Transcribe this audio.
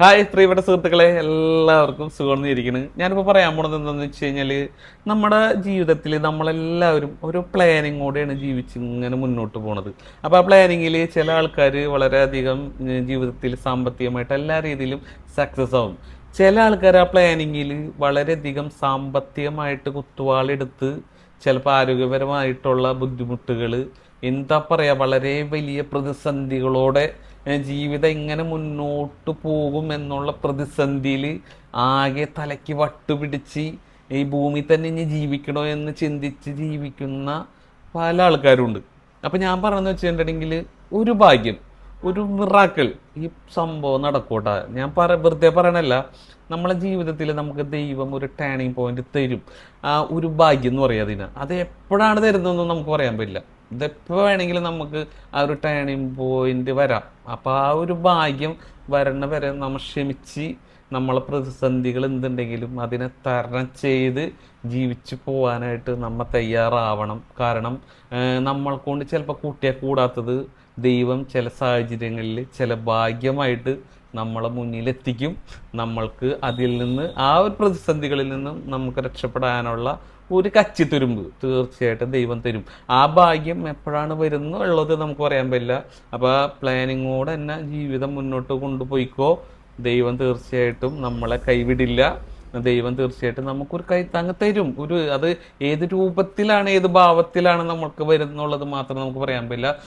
Hi പ്രിയപ്പെട്ട സുഹൃത്തുക്കളെ, എല്ലാവർക്കും സുഖം ഇരിക്കുന്നു. ഞാനിപ്പോൾ പറയാൻ പോണത് എന്താണെന്ന് വെച്ച് കഴിഞ്ഞാൽ, നമ്മുടെ ജീവിതത്തിൽ നമ്മളെല്ലാവരും ഒരു പ്ലാനിങ്ങോടെയാണ് ജീവിച്ച് ഇങ്ങനെ മുന്നോട്ട് പോണത്. അപ്പോൾ ആ പ്ലാനിങ്ങിൽ ചില ആൾക്കാർ വളരെയധികം ജീവിതത്തിൽ സാമ്പത്തികമായിട്ട് എല്ലാ രീതിയിലും സക്സസ് ആവും. ചില ആൾക്കാർ ആ പ്ലാനിങ്ങിൽ വളരെയധികം സാമ്പത്തികമായിട്ട് കുത്തുവാളെടുത്ത് ചിലപ്പോൾ ആരോഗ്യപരമായിട്ടുള്ള ബുദ്ധിമുട്ടുകൾ, എന്താ പറയുക, വളരെ വലിയ പ്രതിസന്ധികളോടെ ജീവിതം എങ്ങനെ മുന്നോട്ട് പോകും എന്നുള്ള പ്രതിസന്ധിയിൽ ആകെ തലയ്ക്ക് വട്ടുപിടിച്ച് ഈ ഭൂമി തന്നെ ഇനി ജീവിക്കണോ എന്ന് ചിന്തിച്ച് ജീവിക്കുന്ന പല ആൾക്കാരുണ്ട്. അപ്പം ഞാൻ പറഞ്ഞതെന്ന് വെച്ചിട്ടുണ്ടെങ്കിൽ, ഒരു ഭാഗ്യം, ഒരു മിറാക്കിൾ ഈ സംഭവം നടക്കൂട്ടാ. ഞാൻ വെറുതെ പറയണല്ല. നമ്മളെ ജീവിതത്തിൽ നമുക്ക് ദൈവം ഒരു ടേണിങ് പോയിന്റ് തരും. ആ ഒരു ഭാഗ്യം എന്ന് പറയാം അതിന്. അത് എപ്പോഴാണ് തരുന്നതെന്നും നമുക്ക് പറയാൻ പറ്റില്ല. ഇതെപ്പോൾ വേണമെങ്കിലും നമുക്ക് ആ ഒരു ടേണിങ് പോയിന്റ് വരാം. അപ്പോൾ ആ ഒരു ഭാഗ്യം വരണ വരെ നമ്മൾ ക്ഷമിച്ച് നമ്മളെ പ്രതിസന്ധികൾ എന്തുണ്ടെങ്കിലും അതിനെ തരണം ചെയ്ത് ജീവിച്ചു പോകാനായിട്ട് നമ്മൾ തയ്യാറാവണം. കാരണം നമ്മൾ കൊണ്ട് ചിലപ്പോൾ കൂട്ടിയാൽ കൂടാത്തത് ദൈവം ചില സാഹചര്യങ്ങളിൽ ചില ഭാഗ്യമായിട്ട് നമ്മളെ മുന്നിലെത്തിക്കും. നമ്മൾക്ക് അതിൽ നിന്ന്, ആ ഒരു പ്രതിസന്ധികളിൽ നിന്നും നമുക്ക് രക്ഷപ്പെടാനുള്ള ഒരു കച്ചിത്തുരുമ്പ് തീർച്ചയായിട്ടും ദൈവം തരും. ആ ഭാഗ്യം എപ്പോഴാണ് വരുന്നുള്ളത് നമുക്ക് പറയാൻ പറ്റില്ല. അപ്പോൾ ആ പ്ലാനിങ്ങോടെ തന്നെ ജീവിതം മുന്നോട്ട് കൊണ്ടുപോയിക്കോ. ദൈവം തീർച്ചയായിട്ടും നമ്മളെ കൈവിടില്ല. ദൈവം തീർച്ചയായിട്ടും നമുക്കൊരു കൈ താങ്ങ് തരും. അത് ഏത് രൂപത്തിലാണ്, ഏത് ഭാവത്തിലാണ് നമ്മൾക്ക് വരുന്നുള്ളത് മാത്രം നമുക്ക് പറയാൻ പറ്റില്ല.